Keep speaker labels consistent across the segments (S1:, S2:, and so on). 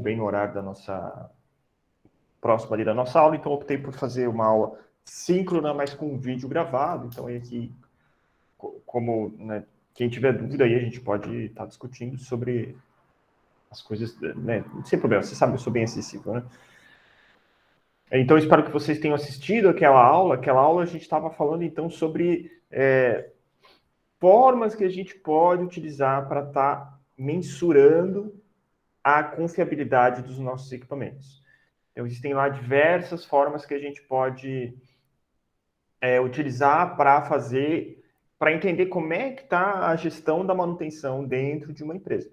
S1: bem no horário da nossa... próximo ali da nossa aula, então optei por fazer uma aula síncrona, mas com um vídeo gravado. Então, aí aqui, como, né, quem tiver dúvida aí, a gente pode estar discutindo sobre as coisas, né, sem problema, você sabe, eu sou bem acessível, né? Então, espero que vocês tenham assistido aquela aula. Aquela aula a gente estava falando, então, sobre formas que a gente pode utilizar para estar mensurando a confiabilidade dos nossos equipamentos. Então, existem lá diversas formas que a gente pode utilizar para entender como é que está a gestão da manutenção dentro de uma empresa.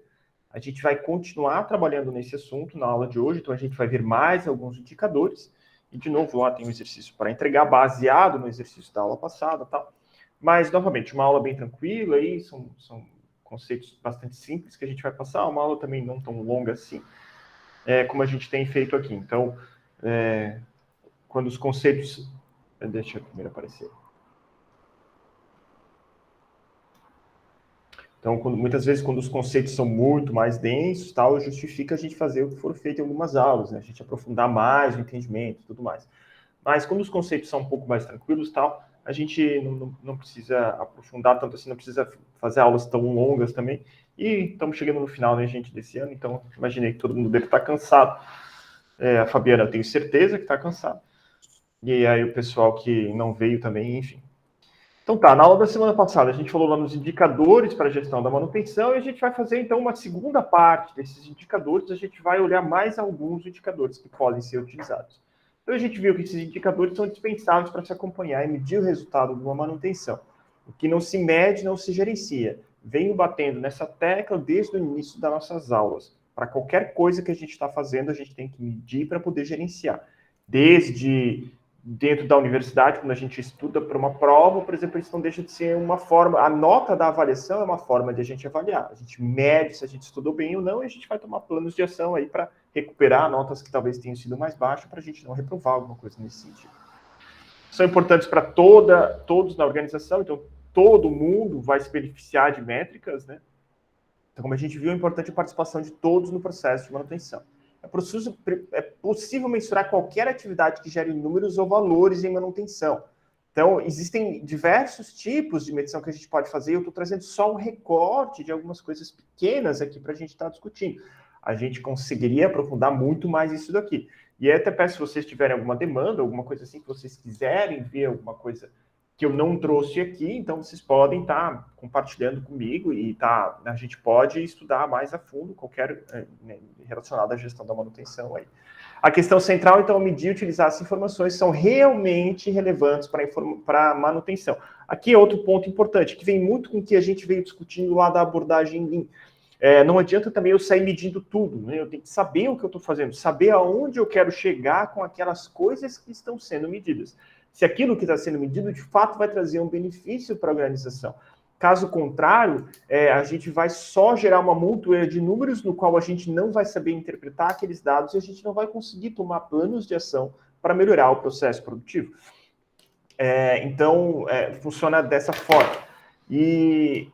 S1: A gente vai continuar trabalhando nesse assunto na aula de hoje, então a gente vai ver mais alguns indicadores. E, de novo, lá tem um exercício para entregar, baseado no exercício da aula passada, tal. Mas, novamente, uma aula bem tranquila, aí, são conceitos bastante simples que a gente vai passar, uma aula também não tão longa assim, como a gente tem feito aqui. Então, quando os conceitos... Deixa eu primeiro aparecer. Então, muitas vezes, quando os conceitos são muito mais densos, tal, justifica a gente fazer o que for feito em algumas aulas, né? A gente aprofundar mais o entendimento e tudo mais. Mas quando os conceitos são um pouco mais tranquilos, tal, a gente não precisa aprofundar tanto assim, não precisa fazer aulas tão longas também. E estamos chegando no final, né, gente, desse ano, então imaginei que todo mundo deve estar cansado. A Fabiana, eu tenho certeza que está cansada. E aí o pessoal que não veio também, enfim. Então tá, na aula da semana passada a gente falou lá nos indicadores para a gestão da manutenção e a gente vai fazer então uma segunda parte desses indicadores, a gente vai olhar mais alguns indicadores que podem ser utilizados. Então a gente viu que esses indicadores são dispensáveis para se acompanhar e medir o resultado de uma manutenção. O que não se mede não se gerencia. Venho batendo nessa tecla desde o início das nossas aulas. Para qualquer coisa que a gente está fazendo, a gente tem que medir para poder gerenciar. Desde dentro da universidade, quando a gente estuda para uma prova, por exemplo, isso não deixa de ser uma forma, a nota da avaliação é uma forma de a gente avaliar. A gente mede se a gente estudou bem ou não e a gente vai tomar planos de ação aí para recuperar notas que talvez tenham sido mais baixas para a gente não reprovar alguma coisa nesse sentido. São importantes para todos na organização, então todo mundo vai se beneficiar de métricas, né? Então, como a gente viu, é importante a participação de todos no processo de manutenção. É possível mensurar qualquer atividade que gere números ou valores em manutenção. Então, existem diversos tipos de medição que a gente pode fazer. Eu estou trazendo só um recorte de algumas coisas pequenas aqui para a gente estar discutindo. A gente conseguiria aprofundar muito mais isso daqui. E até peço, se vocês tiverem alguma demanda, alguma coisa assim, que vocês quiserem ver alguma coisa que eu não trouxe aqui, então vocês podem estar compartilhando comigo e a gente pode estudar mais a fundo qualquer relacionado à gestão da manutenção aí. A questão central, então, é medir e utilizar as informações que são realmente relevantes para a manutenção. Aqui é outro ponto importante, que vem muito com o que a gente veio discutindo lá da abordagem Lean. Não adianta também eu sair medindo tudo, né? Eu tenho que saber o que eu estou fazendo, saber aonde eu quero chegar com aquelas coisas que estão sendo medidas. Se aquilo que está sendo medido, de fato, vai trazer um benefício para a organização. Caso contrário, a gente vai só gerar uma montoeira de números no qual a gente não vai saber interpretar aqueles dados e a gente não vai conseguir tomar planos de ação para melhorar o processo produtivo. Então, funciona dessa forma. E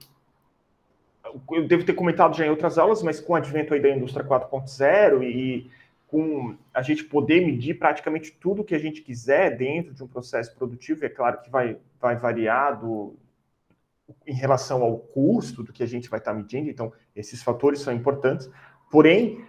S1: eu devo ter comentado já em outras aulas, mas com o advento aí da indústria 4.0 e com a gente poder medir praticamente tudo que a gente quiser dentro de um processo produtivo, é claro que vai variar em relação ao custo do que a gente vai estar medindo, então esses fatores são importantes, porém,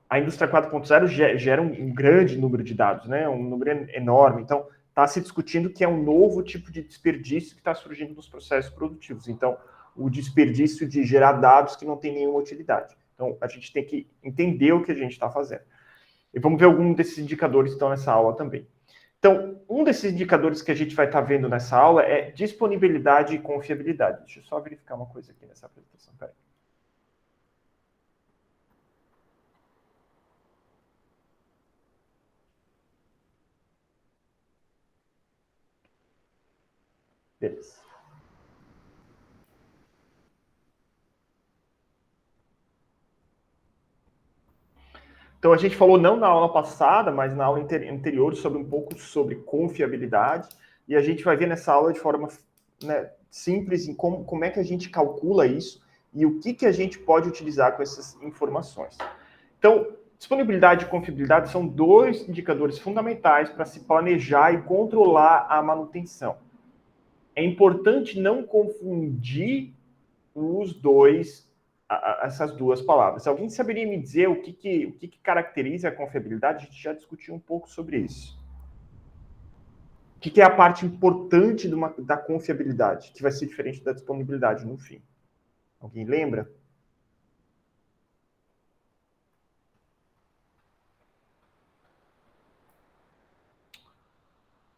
S1: a indústria 4.0 gera um grande número de dados, né? Um número enorme, então está se discutindo que é um novo tipo de desperdício que está surgindo nos processos produtivos, então o desperdício de gerar dados que não tem nenhuma utilidade. Então, a gente tem que entender o que a gente está fazendo. E vamos ver algum desses indicadores que estão nessa aula também. Então, um desses indicadores que a gente vai estar vendo nessa aula é disponibilidade e confiabilidade. Deixa eu só verificar uma coisa aqui nessa apresentação. Peraí. Beleza. Então, a gente falou não na aula passada, mas na aula anterior sobre um pouco sobre confiabilidade. E a gente vai ver nessa aula de forma simples em como é que a gente calcula isso e o que a gente pode utilizar com essas informações. Então, Disponibilidade e confiabilidade são dois indicadores fundamentais para se planejar e controlar a manutenção. É importante não confundir os dois, essas duas palavras. Alguém saberia me dizer o que caracteriza a confiabilidade? A gente já discutiu um pouco sobre isso. O que é a parte importante da confiabilidade, que vai ser diferente da disponibilidade no fim? Alguém lembra?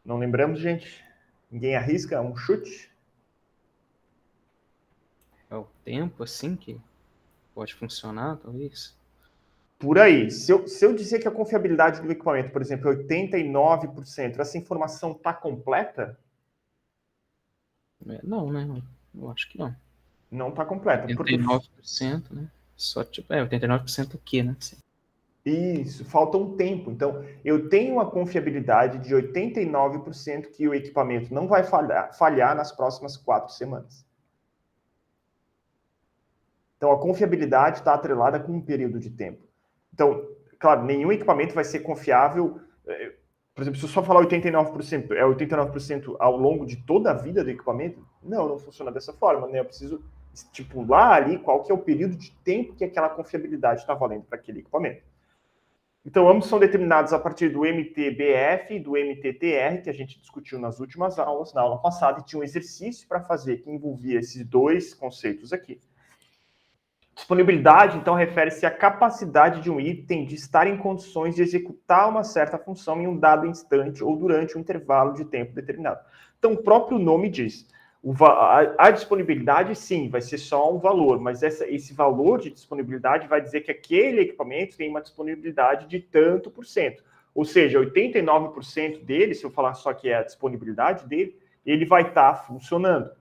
S1: Não lembramos, gente? Ninguém arrisca um chute?
S2: É o tempo, assim, que pode funcionar, talvez?
S1: Por aí. Se eu dizer que a confiabilidade do equipamento, por exemplo, é 89%, essa informação está completa?
S2: Não, né? Eu acho que não.
S1: Não está completa.
S2: 89%, né? Só tipo, 89% o quê, né?
S1: Isso, falta um tempo. Então, eu tenho uma confiabilidade de 89% que o equipamento não vai falhar nas próximas 4 semanas. Então, a confiabilidade está atrelada com um período de tempo. Então, claro, nenhum equipamento vai ser confiável. Por exemplo, se eu só falar 89%, é 89% ao longo de toda a vida do equipamento? Não funciona dessa forma, né? Eu preciso estipular ali qual que é o período de tempo que aquela confiabilidade está valendo para aquele equipamento. Então, ambos são determinados a partir do MTBF e do MTTR, que a gente discutiu nas últimas aulas, na aula passada, e tinha um exercício para fazer que envolvia esses dois conceitos aqui. Disponibilidade, então, refere-se à capacidade de um item de estar em condições de executar uma certa função em um dado instante ou durante um intervalo de tempo determinado. Então, o próprio nome diz, a disponibilidade, sim, vai ser só um valor, mas esse valor de disponibilidade vai dizer que aquele equipamento tem uma disponibilidade de tanto por cento. Ou seja, 89% dele, se eu falar só que é a disponibilidade dele, ele vai estar funcionando.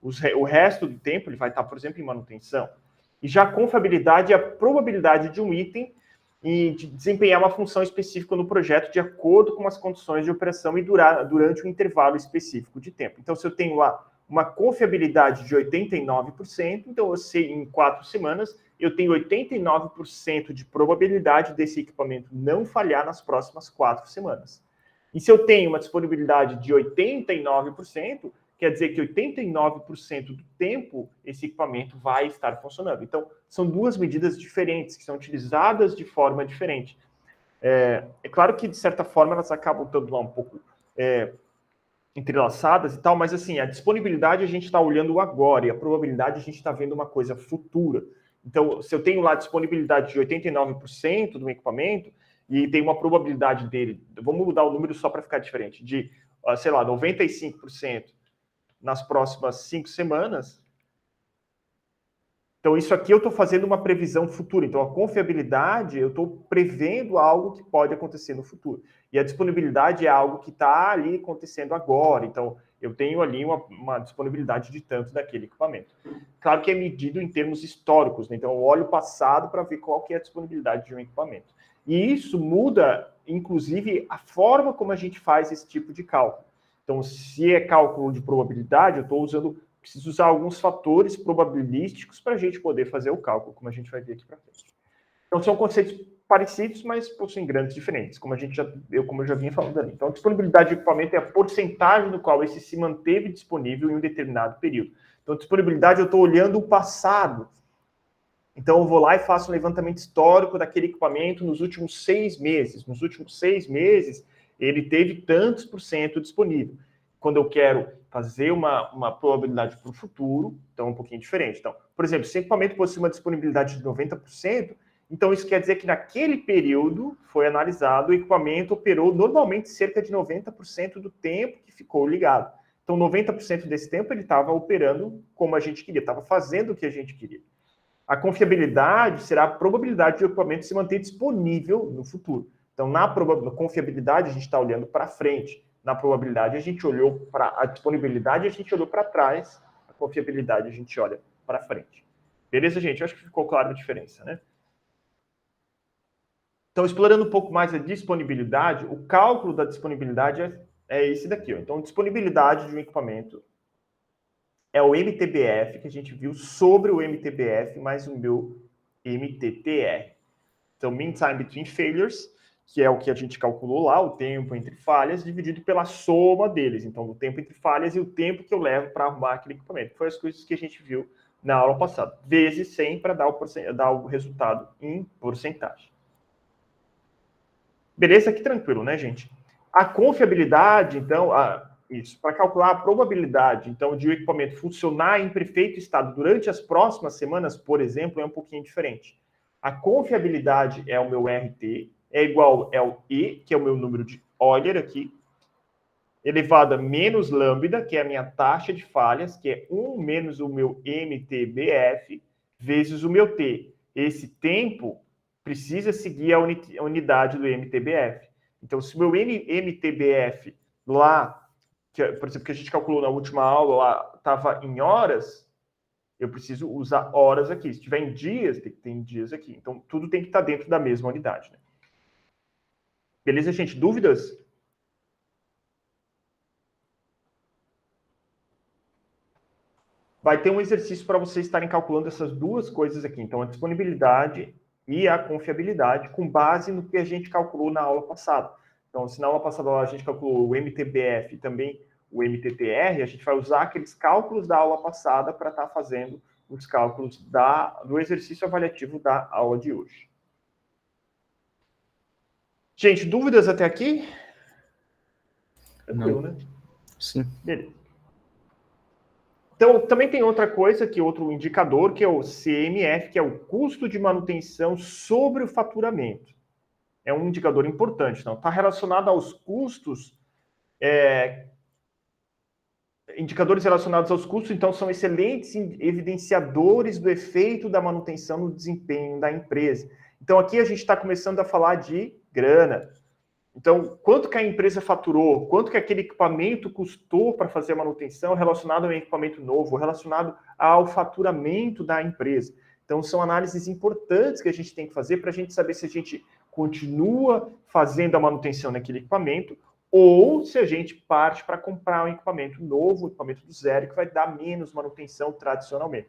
S1: O resto do tempo ele vai estar, por exemplo, em manutenção. E já a confiabilidade é a probabilidade de um item de desempenhar uma função específica no projeto de acordo com as condições de operação e durante um intervalo específico de tempo. Então, se eu tenho lá uma confiabilidade de 89%, então eu sei em 4 semanas, eu tenho 89% de probabilidade desse equipamento não falhar nas próximas 4 semanas. E se eu tenho uma disponibilidade de 89%, quer dizer que 89% do tempo esse equipamento vai estar funcionando. Então, são duas medidas diferentes, que são utilizadas de forma diferente. É claro que, de certa forma, elas acabam estando lá um pouco entrelaçadas e tal, mas assim, a disponibilidade a gente está olhando o agora e a probabilidade a gente está vendo uma coisa futura. Então, se eu tenho lá disponibilidade de 89% do equipamento e tem uma probabilidade dele, vamos mudar o número só para ficar diferente, de, sei lá, 95% nas próximas 5 semanas. Então, isso aqui eu estou fazendo uma previsão futura. Então, a confiabilidade, eu estou prevendo algo que pode acontecer no futuro. E a disponibilidade é algo que está ali acontecendo agora. Então, eu tenho ali uma disponibilidade de tanto daquele equipamento. Claro que é medido em termos históricos, né? Então, eu olho o passado para ver qual que é a disponibilidade de um equipamento. E isso muda, inclusive, a forma como a gente faz esse tipo de cálculo. Então, se é cálculo de probabilidade, eu estou preciso usar alguns fatores probabilísticos para a gente poder fazer o cálculo, como a gente vai ver aqui para frente. Então, são conceitos parecidos, mas possuem grandes diferenças, como eu já vinha falando ali. Então, a disponibilidade de equipamento é a porcentagem no qual esse se manteve disponível em um determinado período. Então, disponibilidade, eu estou olhando o passado. Então, eu vou lá e faço um levantamento histórico daquele equipamento nos últimos 6 meses. Nos últimos 6 meses, ele teve tantos por cento disponível. Quando eu quero fazer uma probabilidade para o futuro, então é um pouquinho diferente. Então, por exemplo, se o equipamento possui uma disponibilidade de 90%, então isso quer dizer que naquele período foi analisado, o equipamento operou normalmente cerca de 90% do tempo que ficou ligado. Então, 90% desse tempo ele estava operando como a gente queria, estava fazendo o que a gente queria. A confiabilidade será a probabilidade do equipamento se manter disponível no futuro. Então, na confiabilidade, a gente está olhando para frente. Na probabilidade, a gente olhou para a disponibilidade, a gente olhou para trás. A confiabilidade, a gente olha para frente. Beleza, gente? Eu acho que ficou claro a diferença, né? Então, explorando um pouco mais a disponibilidade, o cálculo da disponibilidade é esse daqui. Ó. Então, disponibilidade de um equipamento é o MTBF, que a gente viu sobre o MTBF, mais o meu MTTR. Então, mean time between failures, que é o que a gente calculou lá, o tempo entre falhas, dividido pela soma deles. Então, o tempo entre falhas e o tempo que eu levo para arrumar aquele equipamento. Foi as coisas que a gente viu na aula passada. Vezes 100 para dar o resultado em porcentagem. Beleza? Aqui tranquilo, né, gente? A confiabilidade, então, isso, para calcular a probabilidade, então, de o equipamento funcionar em perfeito estado durante as próximas semanas, por exemplo, é um pouquinho diferente. A confiabilidade é o meu RT, é igual ao E, que é o meu número de Euler aqui, elevado a menos lambda, que é a minha taxa de falhas, que é 1 menos o meu MTBF, vezes o meu T. Esse tempo precisa seguir a unidade do MTBF. Então, se o meu MTBF lá, por exemplo, que a gente calculou na última aula, lá estava em horas, eu preciso usar horas aqui. Se tiver em dias, tem que ter em dias aqui. Então, tudo tem que estar dentro da mesma unidade. Né? Beleza, gente? Dúvidas? Vai ter um exercício para vocês estarem calculando essas duas coisas aqui. Então, a disponibilidade e a confiabilidade com base no que a gente calculou na aula passada. Então, se na aula passada a gente calculou o MTBF e também o MTTR, a gente vai usar aqueles cálculos da aula passada para estar fazendo os cálculos do exercício avaliativo da aula de hoje. Gente, dúvidas até aqui? Tranquilo,
S2: Não.
S1: né?
S2: Sim.
S1: Beleza. Então, também tem outra coisa, que é outro indicador, que é o CMF, que é o custo de manutenção sobre o faturamento. É um indicador importante. Então, está relacionado aos custos. Indicadores relacionados aos custos, então, são excelentes evidenciadores do efeito da manutenção no desempenho da empresa. Então, aqui a gente está começando a falar de grana. Então, quanto que a empresa faturou, quanto que aquele equipamento custou para fazer a manutenção relacionado a um equipamento novo, relacionado ao faturamento da empresa. Então, são análises importantes que a gente tem que fazer para a gente saber se a gente continua fazendo a manutenção naquele equipamento ou se a gente parte para comprar um equipamento novo, um equipamento do zero, que vai dar menos manutenção tradicionalmente.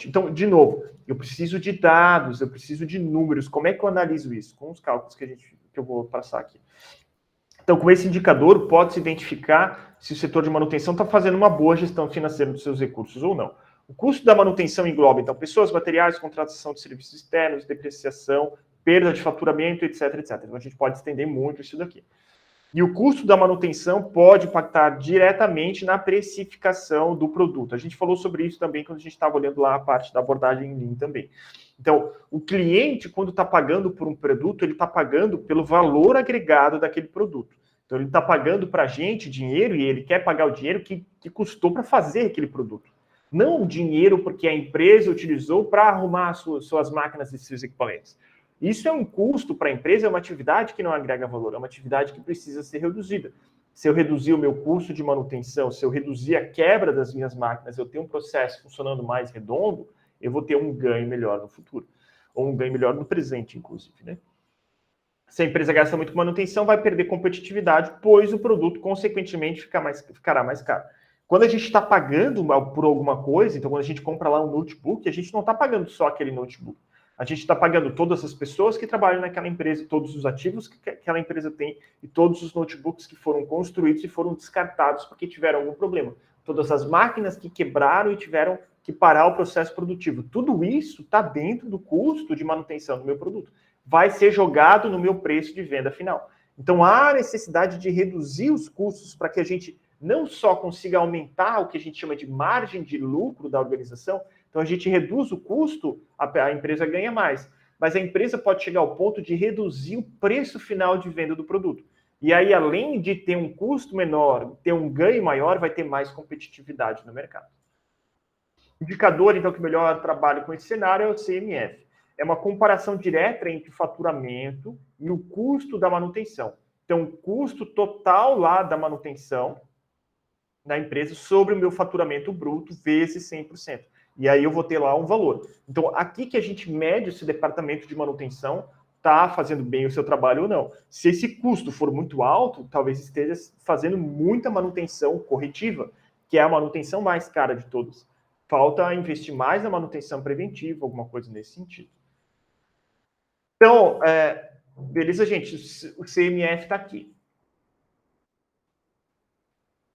S1: Então, de novo, eu preciso de dados, eu preciso de números. Como é que eu analiso isso? Com os cálculos que eu vou passar aqui. Então, com esse indicador, pode-se identificar se o setor de manutenção está fazendo uma boa gestão financeira dos seus recursos ou não. O custo da manutenção engloba, então, pessoas, materiais, contratação de serviços externos, depreciação, perda de faturamento, etc, etc. Então, a gente pode estender muito isso daqui. E o custo da manutenção pode impactar diretamente na precificação do produto. A gente falou sobre isso também quando a gente estava olhando lá a parte da abordagem Lean também. Então, o cliente, quando está pagando por um produto, ele está pagando pelo valor agregado daquele produto. Então, ele está pagando para a gente dinheiro e ele quer pagar o dinheiro que custou para fazer aquele produto. Não o dinheiro porque a empresa utilizou para arrumar suas máquinas e seus equipamentos. Isso é um custo para a empresa, é uma atividade que não agrega valor, é uma atividade que precisa ser reduzida. Se eu reduzir o meu custo de manutenção, se eu reduzir a quebra das minhas máquinas, eu tenho um processo funcionando mais redondo, eu vou ter um ganho melhor no futuro. Ou um ganho melhor no presente, inclusive. Né? Se a empresa gasta muito com manutenção, vai perder competitividade, pois o produto, consequentemente, ficará mais caro. Quando a gente está pagando por alguma coisa, então quando a gente compra lá um notebook, a gente não está pagando só aquele notebook. A gente está pagando todas as pessoas que trabalham naquela empresa, todos os ativos que aquela empresa tem e todos os notebooks que foram construídos e foram descartados porque tiveram algum problema. Todas as máquinas que quebraram e tiveram que parar o processo produtivo. Tudo isso está dentro do custo de manutenção do meu produto. Vai ser jogado no meu preço de venda final. Então, há necessidade de reduzir os custos para que a gente não só consiga aumentar o que a gente chama de margem de lucro da organização. Então, a gente reduz o custo, a empresa ganha mais. Mas a empresa pode chegar ao ponto de reduzir o preço final de venda do produto. E aí, além de ter um custo menor, ter um ganho maior, vai ter mais competitividade no mercado. O indicador, então, que melhor trabalha com esse cenário é o CMF. É uma comparação direta entre o faturamento e o custo da manutenção. Então, o custo total lá da manutenção da empresa sobre o meu faturamento bruto vezes 100%. E aí eu vou ter lá um valor. Então, aqui que a gente mede se o departamento de manutenção está fazendo bem o seu trabalho ou não. Se esse custo for muito alto, talvez esteja fazendo muita manutenção corretiva, que é a manutenção mais cara de todas. Falta investir mais na manutenção preventiva, alguma coisa nesse sentido. Então, beleza, gente, o CMF está aqui.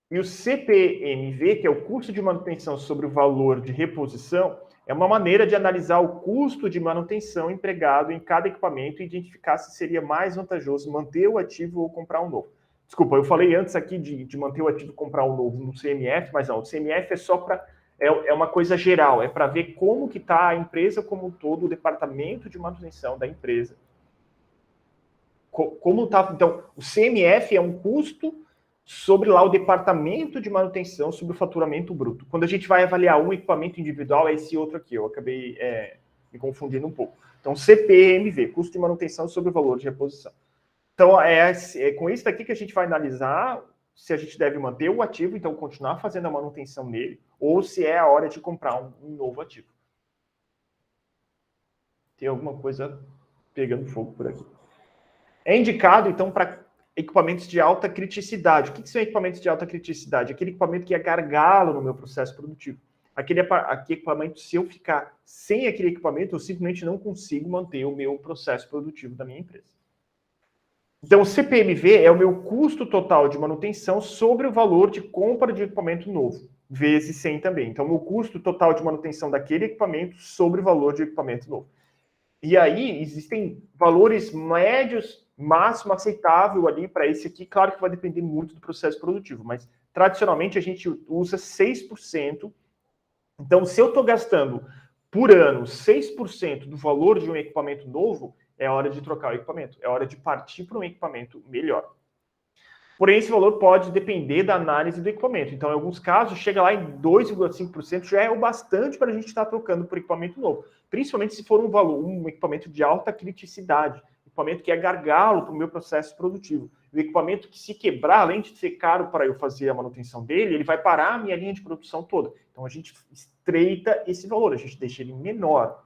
S1: E o CPMV, que é o custo de manutenção sobre o valor de reposição, é uma maneira de analisar o custo de manutenção empregado em cada equipamento e identificar se seria mais vantajoso manter o ativo ou comprar um novo. Desculpa, eu falei antes aqui de manter o ativo e comprar um novo no CMF, mas não, o CMF é só para... É uma coisa geral, é para ver como que está a empresa como um todo, o departamento de manutenção da empresa. Como tá? Então, o CMF é um custo sobre lá o departamento de manutenção, sobre o faturamento bruto. Quando a gente vai avaliar um equipamento individual, é esse outro aqui. Eu acabei me confundindo um pouco. Então, CPMV, custo de manutenção sobre o valor de reposição. Então, é com isso daqui que a gente vai analisar se a gente deve manter o ativo, então continuar fazendo a manutenção nele, ou se é a hora de comprar um novo ativo. Tem alguma coisa pegando fogo por aqui. É indicado, então, para equipamentos de alta criticidade. O que são equipamentos de alta criticidade? Aquele equipamento que é gargalo no meu processo produtivo. Aquele equipamento, se eu ficar sem aquele equipamento, eu simplesmente não consigo manter o meu processo produtivo da minha empresa. Então, o CPMV é o meu custo total de manutenção sobre o valor de compra de equipamento novo, vezes 100 também. Então, o meu custo total de manutenção daquele equipamento sobre o valor de equipamento novo. E aí, existem valores médios, máximo aceitável ali para esse aqui. Claro que vai depender muito do processo produtivo, mas tradicionalmente a gente usa 6%. Então, se eu estou gastando por ano 6% do valor de um equipamento novo, é hora de trocar o equipamento, é hora de partir para um equipamento melhor. Porém, esse valor pode depender da análise do equipamento. Então, em alguns casos, chega lá em 2,5%, já é o bastante para a gente estar trocando por equipamento novo. Principalmente se for um equipamento de alta criticidade, equipamento que é gargalo para o meu processo produtivo. O equipamento que, se quebrar, além de ser caro para eu fazer a manutenção dele, ele vai parar a minha linha de produção toda. Então, a gente estreita esse valor, a gente deixa ele menor.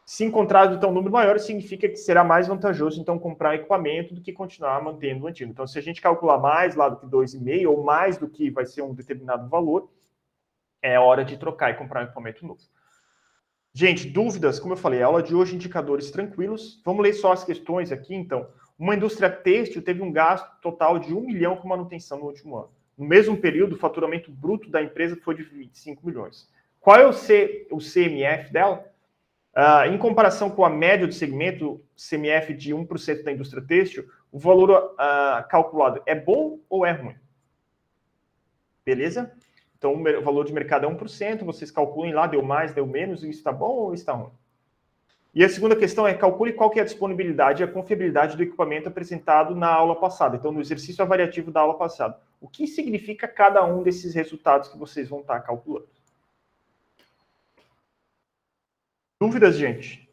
S1: Se encontrado, então, um número maior, significa que será mais vantajoso, então, comprar equipamento do que continuar mantendo o antigo. Então, se a gente calcular mais lá do que 2,5 ou mais do que vai ser um determinado valor, é hora de trocar e comprar um equipamento novo. Gente, dúvidas? Como eu falei, aula de hoje, indicadores tranquilos. Vamos ler só as questões aqui, então. Uma indústria têxtil teve um gasto total de 1 milhão com manutenção no último ano. No mesmo período, o faturamento bruto da empresa foi de 25 milhões. Qual é o CMF dela? Em comparação com a média do segmento, CMF de 1% da indústria têxtil, o valor calculado é bom ou é ruim? Beleza? Então, o valor de mercado é 1%, vocês calculem lá, deu mais, deu menos, isso está bom ou está ruim? E a segunda questão é, calcule qual que é a disponibilidade e a confiabilidade do equipamento apresentado na aula passada. Então, no exercício avaliativo da aula passada. O que significa cada um desses resultados que vocês vão estar calculando? Dúvidas, gente?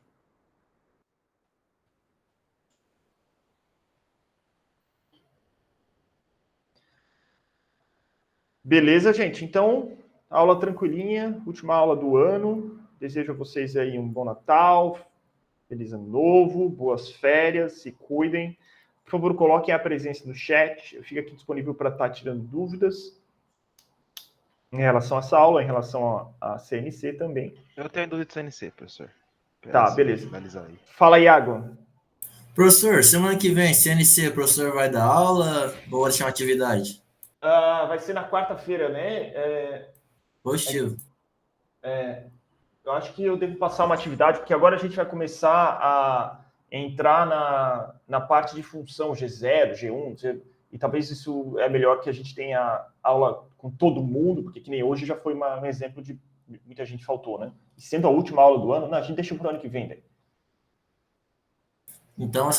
S1: Beleza, gente? Então, aula tranquilinha, última aula do ano. Desejo a vocês aí um bom Natal, feliz ano novo, boas férias, se cuidem. Por favor, coloquem a presença no chat. Eu fico aqui disponível para estar tirando dúvidas em relação a essa aula, em relação a CNC também.
S3: Eu tenho dúvida de CNC, professor.
S1: Tá, beleza.
S3: Finalizar aí.
S1: Fala, Iago.
S4: Professor, semana que vem, CNC, o professor vai dar aula ou vai deixar uma atividade?
S1: Vai ser na quarta-feira, né?
S4: Positivo.
S1: Eu acho que eu devo passar uma atividade, porque agora a gente vai começar a entrar na parte de função G0, G1, e talvez isso é melhor que a gente tenha aula com todo mundo, porque que nem hoje já foi um exemplo de muita gente faltou, né? E sendo a última aula do ano, não, a gente deixa para o ano que vem, daí.
S4: Então,